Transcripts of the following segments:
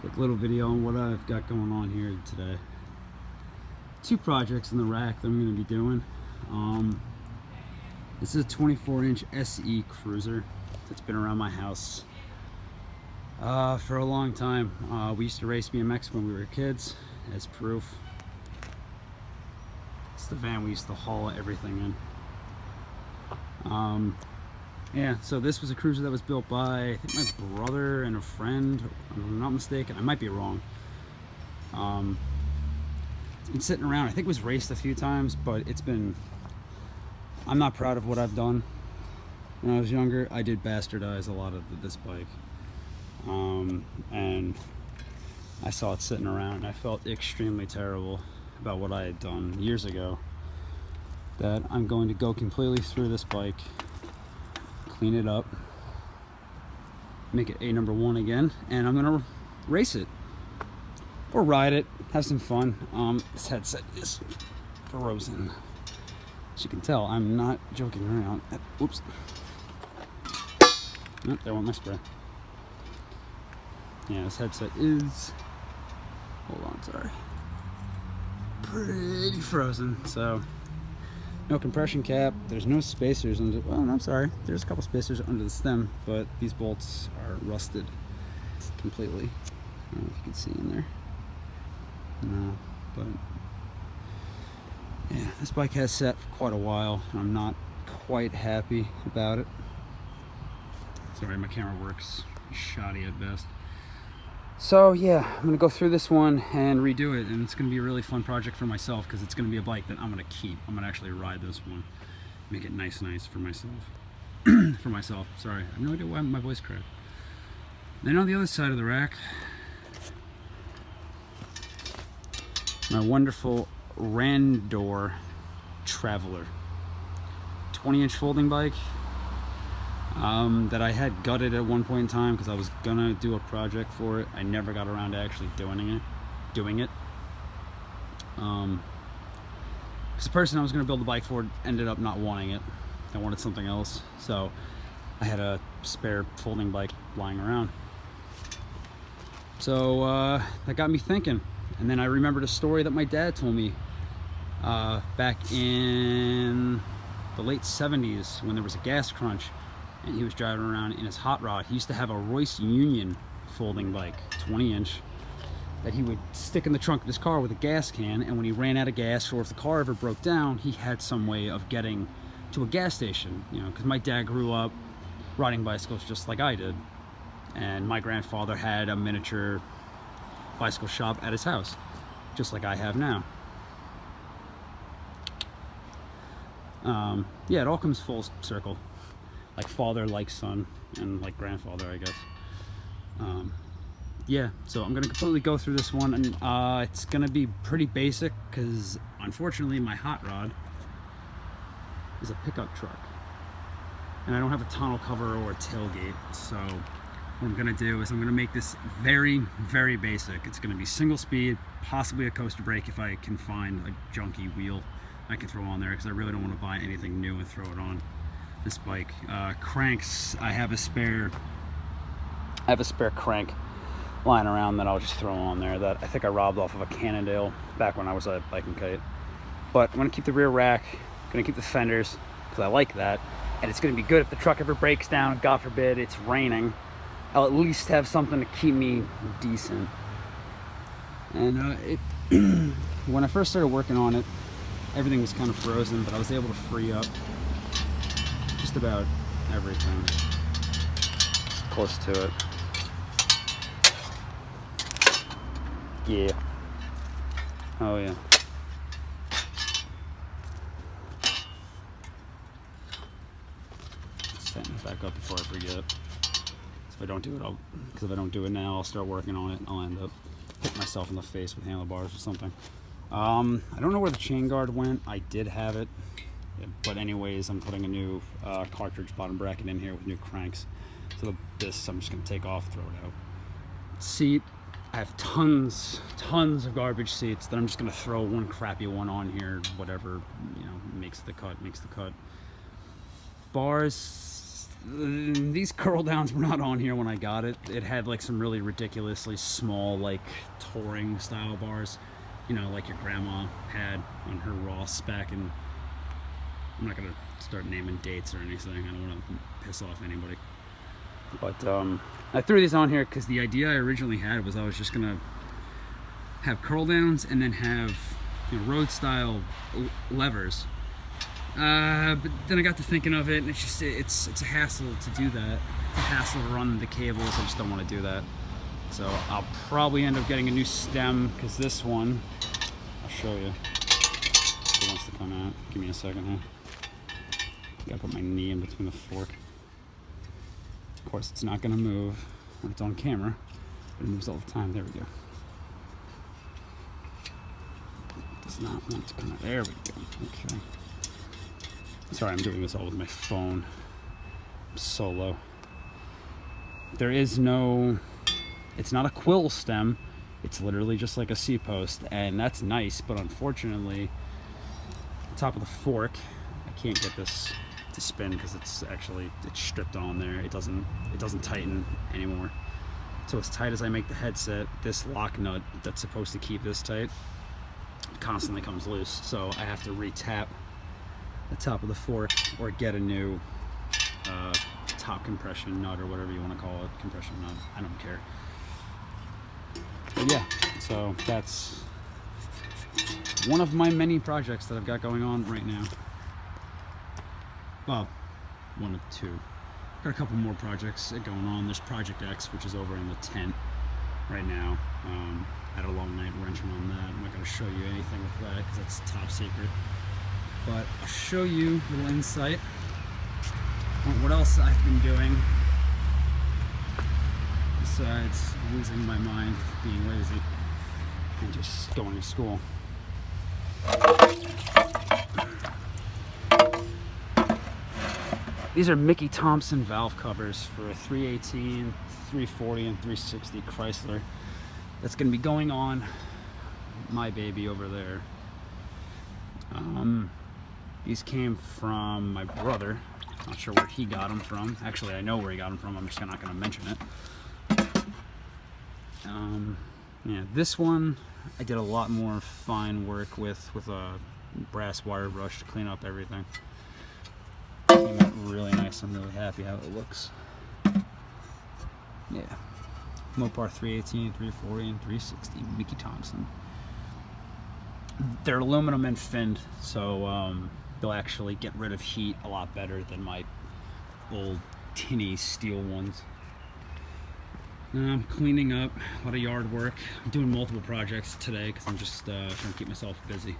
Quick little video on what I've got going on here today. Two projects in the rack that I'm going to be doing. This is a 24-inch SE Cruiser that's been around my house for a long time. We used to race BMX when we were kids, as proof. It's the van we used to haul everything in. Yeah, so this was a cruiser that was built by, I think, my brother and a friend, if I'm not mistaken. I might be wrong. It's been sitting around. I think it was raced a few times, but I'm not proud of what I've done. When I was younger, I did bastardize a lot of this bike. And I saw it sitting around, and I felt extremely terrible about what I had done years ago. That I'm going to go completely through this bike, clean it up, make it a number one again, and I'm gonna race it or ride it, have some fun. This headset is frozen. As you can tell, I'm not joking around. Oops. Nope, there went my spray. Yeah, this headset is, hold on, sorry, pretty frozen. So no compression cap, there's no spacers under, well, no, I'm sorry, there's a couple spacers under the stem, but these bolts are rusted completely. I don't know if you can see in there. No, but yeah, this bike has sat for quite a while, and I'm not quite happy about it. Sorry, my camera works shoddy at best. So yeah, I'm gonna go through this one and redo it, and it's gonna be a really fun project for myself because it's gonna be a bike that I'm gonna keep. I'm gonna actually ride this one, make it nice for myself. For myself, sorry, I have no idea why my voice cracked. Then on the other side of the rack, my wonderful Randor Traveler, 20-inch folding bike. That I had gutted at one point in time because I was gonna do a project for it. I never got around to actually doing it. Because the person I was gonna build the bike for ended up not wanting it. I wanted something else, so I had a spare folding bike lying around. So that got me thinking, and then I remembered a story that my dad told me back in the late 70s when there was a gas crunch. And he was driving around in his hot rod. He used to have a Royce Union folding bike, 20-inch, that he would stick in the trunk of his car with a gas can, and when he ran out of gas or if the car ever broke down, he had some way of getting to a gas station, you know, because my dad grew up riding bicycles just like I did, and my grandfather had a miniature bicycle shop at his house, just like I have now. Yeah, it all comes full circle. Like father, like son, and like grandfather, I guess. Yeah, so I'm gonna completely go through this one, and it's gonna be pretty basic because unfortunately my hot rod is a pickup truck, and I don't have a tonneau cover or a tailgate. So what I'm gonna do is I'm gonna make this very, very basic. It's gonna be single speed, possibly a coaster brake if I can find a junky wheel I can throw on there, because I really don't want to buy anything new and throw it on this bike. Cranks, I have a spare crank lying around that I'll just throw on there that I think I robbed off of a Cannondale back when I was a bike and kite. But I'm gonna keep the rear rack, gonna keep the fenders because I like that, and it's gonna be good if the truck ever breaks down, God forbid it's raining, I'll at least have something to keep me decent. And when I first started working on it, everything was kind of frozen, but I was able to free up just about everything close to it. Yeah. Oh yeah. Setting it back up before I forget. If I don't do it, because if I don't do it now, I'll start working on it and I'll end up hitting myself in the face with handlebars or something. I don't know where the chain guard went. I did have it. But anyways, I'm putting a new cartridge bottom bracket in here with new cranks. So this I'm just gonna take off, throw it out. Seat, I have tons of garbage seats that I'm just gonna throw one crappy one on here, whatever, you know, makes the cut. Bars, these curl downs were not on here when I got it. It had like some really ridiculously small, like touring style bars, you know, like your grandma had on her Ross back in. I'm not gonna start naming dates or anything. I don't want to piss off anybody. But I threw these on here because the idea I originally had was I was just gonna have curl downs and then have, you know, road style levers. But then I got to thinking of it, and it's a hassle to do that. It's a hassle to run the cables. I just don't want to do that. So I'll probably end up getting a new stem, because this one, I'll show you. It wants to come out. Give me a second here. Gotta put my knee in between the fork. Of course, it's not gonna move when it's on camera, but it moves all the time. There we go. It does not want to come out. There we go. Okay. Sorry, I'm doing this all with my phone. I'm solo. There is no, it's not a quill stem. It's literally just like a C-post, and that's nice, but unfortunately, the top of the fork, I can't get this to spin because it's stripped on there. It doesn't tighten anymore. So as tight as I make the headset, this lock nut that's supposed to keep this tight constantly comes loose. So I have to re-tap the top of the fork or get a new top compression nut or whatever you want to call it. Compression nut, I don't care. But yeah, so that's one of my many projects that I've got going on right now. Well, one of two. Got a couple more projects going on. There's Project X, which is over in the tent right now. I had a long night wrenching on that. I'm not going to show you anything with that because that's top secret. But I'll show you a little insight on what else I've been doing besides losing my mind, being lazy, and just going to school. These are Mickey Thompson valve covers for a 318, 340, and 360 Chrysler. That's going to be going on my baby over there. These came from my brother. Not sure where he got them from. Actually, I know where he got them from. I'm just not going to mention it. Yeah, this one I did a lot more fine work with a brass wire brush to clean up everything. Came out really nice. I'm really happy how it looks. Yeah, Mopar 318, 340, and 360 Mickey Thompson. They're aluminum and finned, so they'll actually get rid of heat a lot better than my old tinny steel ones. I'm cleaning up, a lot of yard work. I'm doing multiple projects today because I'm just trying to keep myself busy.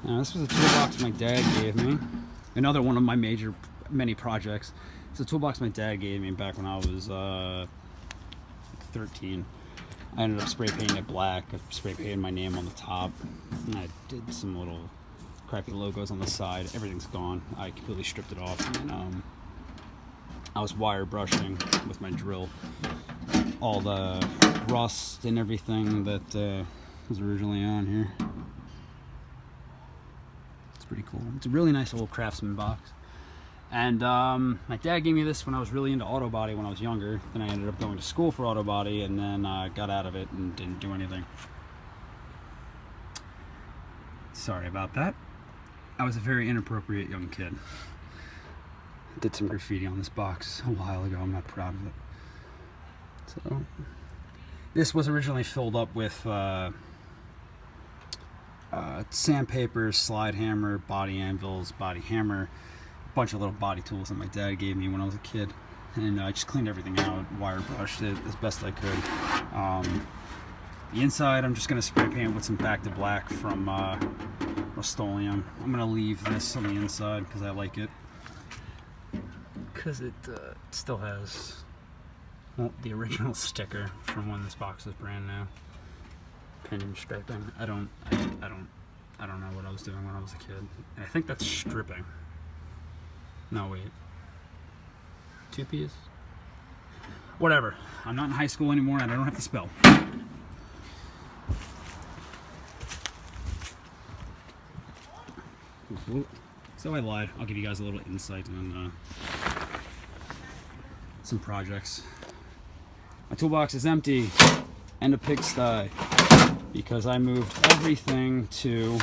Now, this was a toolbox my dad gave me. Another one of my many projects. It's a toolbox my dad gave me back when I was 13. I ended up spray painting it black. I spray painted my name on the top. And I did some little crappy logos on the side. Everything's gone. I completely stripped it off. And I was wire brushing with my drill all the rust and everything that was originally on here. It's pretty cool. It's a really nice little Craftsman box. And my dad gave me this when I was really into auto body when I was younger. Then I ended up going to school for auto body, and then got out of it and didn't do anything. Sorry about that. I was a very inappropriate young kid. Did some graffiti on this box a while ago. I'm not proud of it. So this was originally filled up with sandpaper, slide hammer, body anvils, body hammer, a bunch of little body tools that my dad gave me when I was a kid, and I just cleaned everything out, wire brushed it as best I could. The inside I'm just going to spray paint with some Back to Black from Rust-Oleum. I'm going to leave this on the inside because I like it, because it still has the original sticker from when this box is brand new. Pinion striping. I don't know what I was doing when I was a kid. And I think that's stripping. No, wait. 2Ps? Whatever. I'm not in high school anymore and I don't have to spell. So I lied. I'll give you guys a little insight on some projects. My toolbox is empty and a pigsty because I moved everything to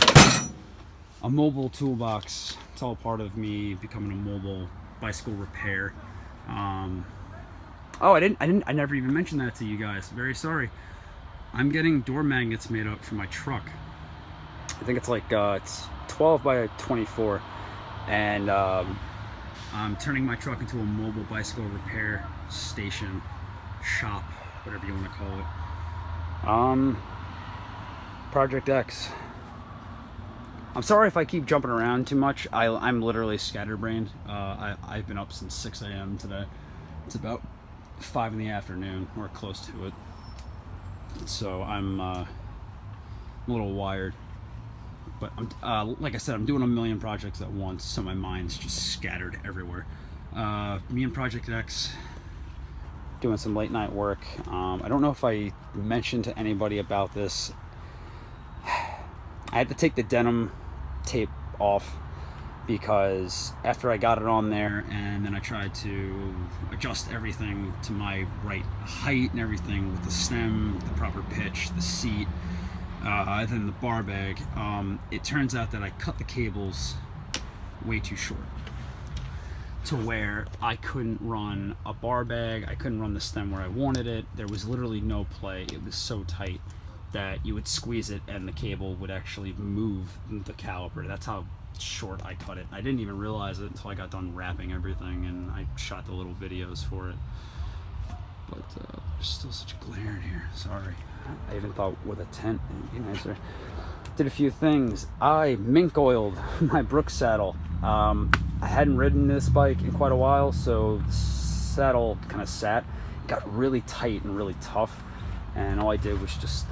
a mobile toolbox. It's all part of me becoming a mobile bicycle repair. Oh, I never even mentioned that to you guys. Very sorry. I'm getting door magnets made up for my truck. I think it's like it's 12 by 24, and I'm turning my truck into a mobile bicycle repair station, shop, whatever you want to call it. Project X. I'm sorry if I keep jumping around too much. I'm literally scatterbrained. I've been up since 6 a.m. today. It's about 5 in the afternoon, or close to it. So I'm a little wired. But like I said, I'm doing a million projects at once, so my mind's just scattered everywhere. Me and Project X doing some late night work. I don't know if I mentioned to anybody about this. I had to take the denim tape off because after I got it on there and then I tried to adjust everything to my right height and everything with the stem, the proper pitch, the seat, then the bar bag, it turns out that I cut the cables way too short to where I couldn't run a bar bag, I couldn't run the stem where I wanted it. There was literally no play. It was so tight that you would squeeze it and the cable would actually move the caliper. That's how short I cut it. I didn't even realize it until I got done wrapping everything and I shot the little videos for it. But there's still such a glare in here. Sorry. I even thought with a tent it'd be nicer. Did a few things. I mink oiled my Brooks saddle. I hadn't ridden this bike in quite a while, so the saddle kind of sat. It got really tight and really tough. And all I did was just,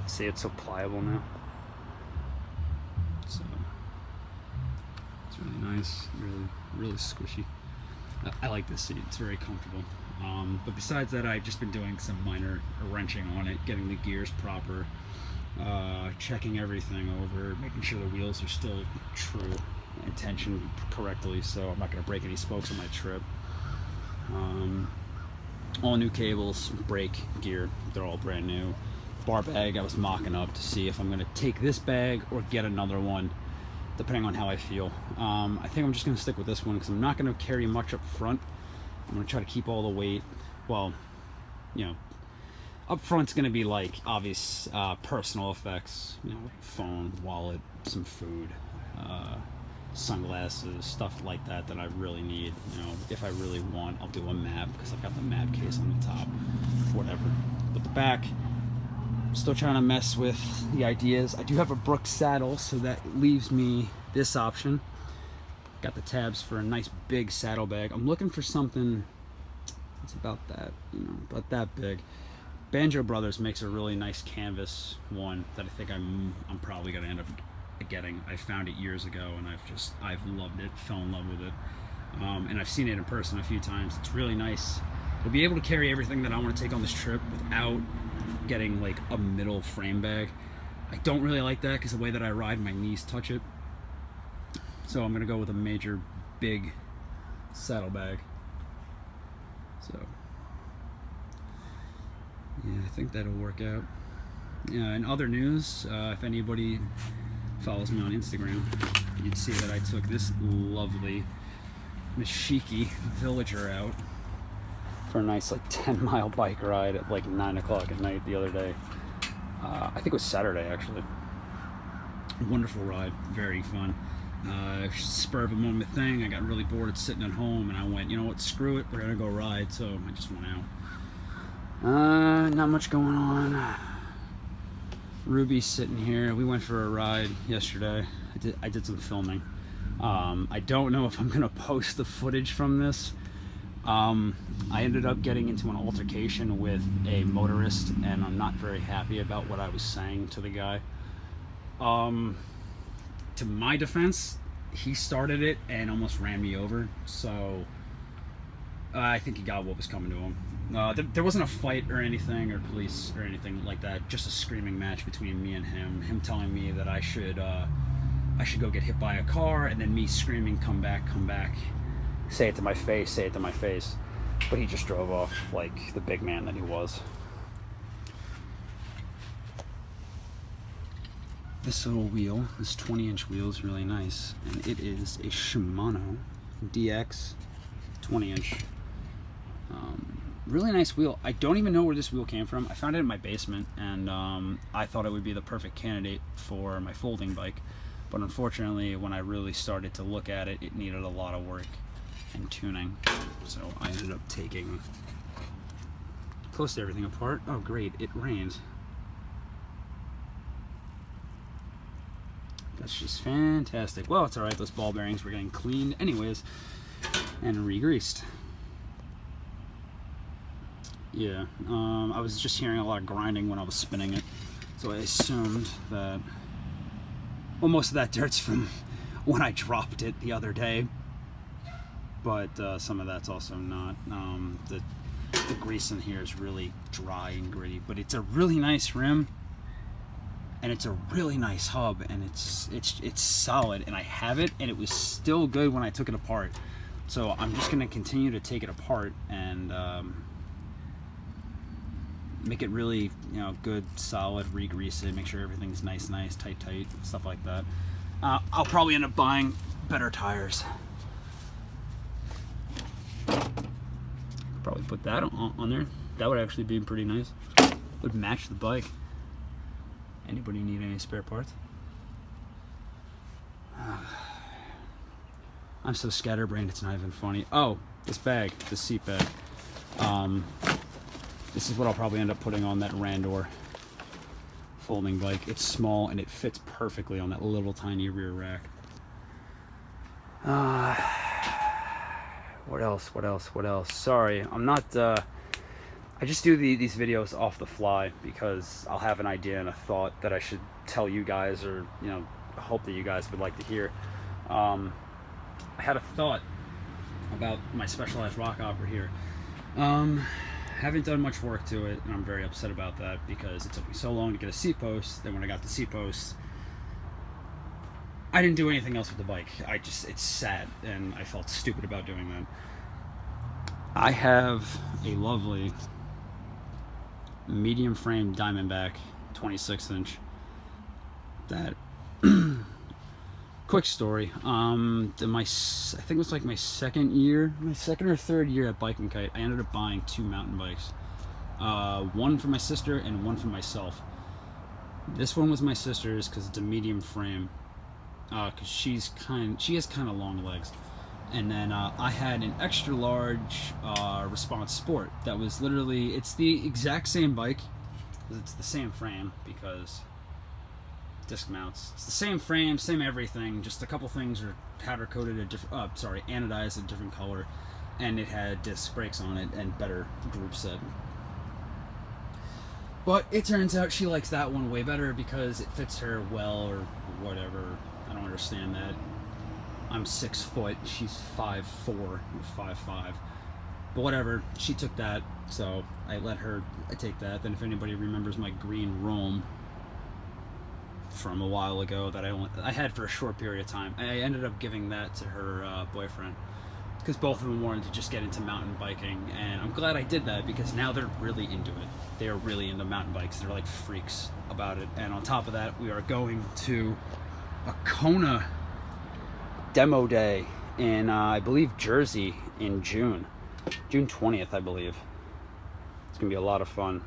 see, it's so pliable now. So it's really nice, really squishy. I like this seat. It's very comfortable. But besides that, I've just been doing some minor wrenching on it, getting the gears proper, checking everything over, making sure the wheels are still true and tensioned correctly, so I'm not going to break any spokes on my trip. All new cables, brake, gear, they're all brand new. Bar bag, I was mocking up to see if I'm going to take this bag or get another one, depending on how I feel. I think I'm just going to stick with this one because I'm not going to carry much up front. I'm going to try to keep all the weight. Well, up front's going to be like obvious personal effects, phone, wallet, some food, sunglasses, stuff like that I really need. If I really want, I'll do a map because I've got the map case on the top, whatever. But the back, I'm still trying to mess with the ideas. I do have a Brooks saddle, so that leaves me this option. Got the tabs for a nice big saddlebag. I'm looking for something that's about that, about that big. Banjo Brothers makes a really nice canvas one that I think I'm probably gonna end up getting. I found it years ago and I've loved it, fell in love with it, and I've seen it in person a few times. It's really nice. We'll be able to carry everything that I want to take on this trip without getting like a middle frame bag. I don't really like that because the way that I ride, my knees touch it. So I'm gonna go with a major big saddlebag. So yeah, I think that'll work out. Yeah, in other news, if anybody follows me on Instagram, you'd see that I took this lovely Mashiki Villager out for a nice like 10-mile bike ride at like 9 o'clock at night the other day. I think it was Saturday actually. Wonderful ride, very fun. Spur of a moment thing. I got really bored sitting at home and I went, you know what, screw it, we're gonna go ride. So I just went out. Not much going on. Ruby's sitting here. We went for a ride yesterday. I did some filming. I don't know if I'm gonna post the footage from this. I ended up getting into an altercation with a motorist and I'm not very happy about what I was saying to the guy. To my defense, he started it and almost ran me over, so I think he got what was coming to him. There wasn't a fight or anything, or police or anything like that, just a screaming match between me and him telling me that I should I should go get hit by a car, and then me screaming, come back, come back, say it to my face, say it to my face. But he just drove off like the big man that he was. This little wheel, this 20-inch wheel, is really nice, and it is a Shimano DX 20-inch. Really nice wheel. I don't even know where this wheel came from. I found it in my basement, and I thought it would be the perfect candidate for my folding bike. But unfortunately, when I really started to look at it, it needed a lot of work and tuning. So I ended up taking close to everything apart. Oh great, it rained. That's just fantastic. Well, it's alright, those ball bearings were getting cleaned anyways and re-greased. Yeah, I was just hearing a lot of grinding when I was spinning it, so I assumed that, well, most of that dirt's from when I dropped it the other day, but some of that's also not. The grease in here is really dry and gritty, but it's a really nice rim, and it's a really nice hub, and it's solid, and I have it, and it was still good when I took it apart. So I'm just going to continue to take it apart and make it really, good, solid, re-grease it, make sure everything's nice, tight, stuff like that. I'll probably end up buying better tires. Probably put that on there. That would actually be pretty nice. Would match the bike. Anybody need any spare parts? I'm so scatterbrained, it's not even funny. Oh, this bag, this seat bag. This is what I'll probably end up putting on that Randor folding bike. It's small and it fits perfectly on that little tiny rear rack. What else? Sorry, I'm not, I just do these videos off the fly because I'll have an idea and a thought that I should tell you guys, or, hope that you guys would like to hear. I had a thought about my Specialized rock opera here. Haven't done much work to it, and I'm very upset about that because it took me so long to get a seat post. Then when I got the seat post, I didn't do anything else with the bike. It's sad, and I felt stupid about doing that. I have a lovely medium frame Diamondback 26-inch that quick story. I think it was like my second or third year at Bike and Kite, I ended up buying 2 mountain bikes. One for my sister and one for myself. This one was my sister's because it's a medium frame. Because she has kind of long legs. And then I had an extra large Response Sport that was literally, it's the exact same bike. It's the same frame because disc mounts. It's the same frame, same everything, just a couple things are powder coated anodized a different color, and it had disc brakes on it and better group set. But it turns out she likes that one way better because it fits her well, or whatever. I don't understand that. I'm 6 foot, she's 5'4" or 5'5". But whatever, she took that, so I let her take that. Then if anybody remembers my green Rome from a while ago that I had for a short period of time, I ended up giving that to her boyfriend because both of them wanted to just get into mountain biking, and I'm glad I did that because now they're really into it. They are really into mountain bikes. They're like freaks about it. And on top of that, we are going to a Kona demo day in I believe Jersey in June 20th, I believe. It's gonna be a lot of fun.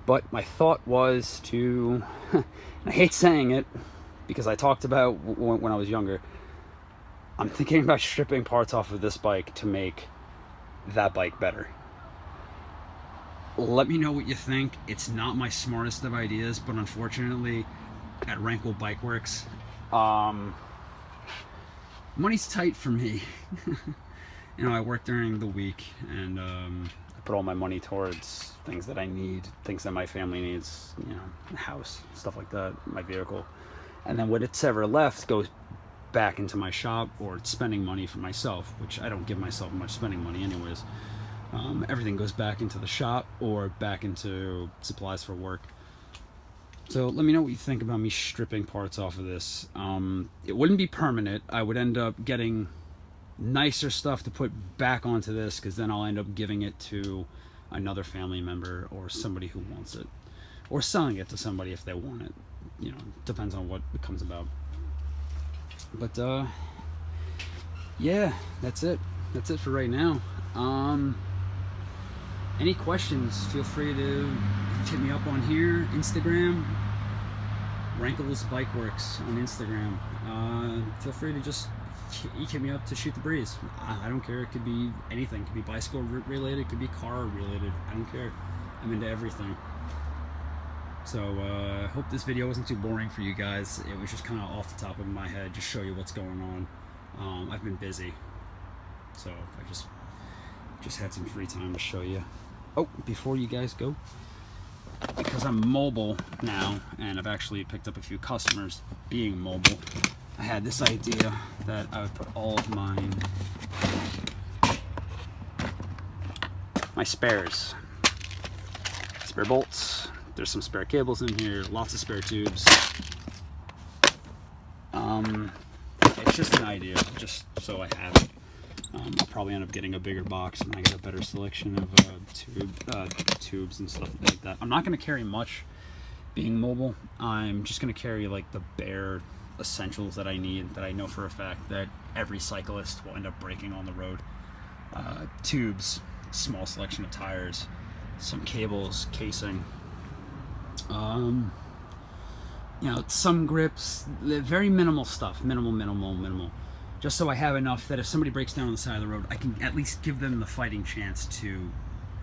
But my thought was to, I hate saying it because I talked about when I was younger, I'm thinking about stripping parts off of this bike to make that bike better. Let me know what you think. It's not my smartest of ideas, but unfortunately at Rankle Bike Works, money's tight for me. I work during the week, and I put all my money towards things that I need, things that my family needs, the house, stuff like that, my vehicle. And then what it's ever left goes back into my shop or spending money for myself, which I don't give myself much spending money anyways. Everything goes back into the shop or back into supplies for work. So let me know what you think about me stripping parts off of this. It wouldn't be permanent. I would end up getting nicer stuff to put back onto this, because then I'll end up giving it to another family member or somebody who wants it, or selling it to somebody if they want it. You know, depends on what it comes about. But yeah, that's it for right now. Any questions, feel free to hit me up on here, Instagram, Rankles Bike Works on Instagram. Feel free to just hit me up to shoot the breeze. I don't care. It could be anything. It could be bicycle related. It could be car related. I don't care. I'm into everything. So I hope this video wasn't too boring for you guys. It was just kind of off the top of my head, just show you what's going on. I've been busy, so I just had some free time to show you. Oh, before you guys go, because I'm mobile now and I've actually picked up a few customers being mobile, I had this idea that I would put all of my spares, spare bolts. There's some spare cables in here, lots of spare tubes. It's just an idea, just so I have it. I'll probably end up getting a bigger box and I get a better selection of tubes and stuff like that. I'm not going to carry much being mobile. I'm just going to carry like the bare essentials that I need, that I know for a fact that every cyclist will end up breaking on the road. Tubes, small selection of tires, some cables, casing, you know, some grips, very minimal stuff, minimal, just so I have enough that if somebody breaks down on the side of the road, I can at least give them the fighting chance to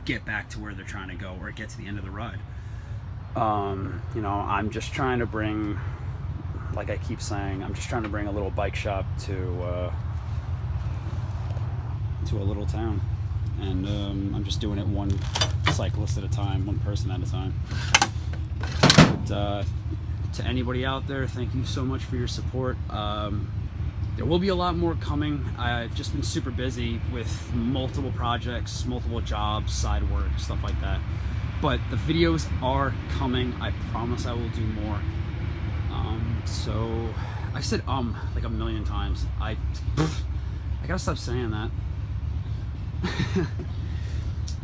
get back to where they're trying to go, or get to the end of the ride. You know, I'm just trying to bring, like I keep saying, I'm just trying to bring a little bike shop to a little town, and I'm just doing it one cyclist at a time, one person at a time. But to anybody out there, thank you so much for your support. There will be a lot more coming. I've just been super busy with multiple projects, multiple jobs, side work, stuff like that. But the videos are coming. I promise I will do more. So I've said like a million times. I gotta stop saying that.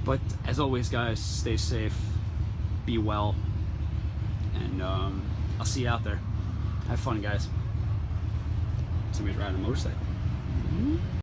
But as always, guys, stay safe, be well, and I'll see you out there. Have fun, guys. Somebody's riding a motorcycle.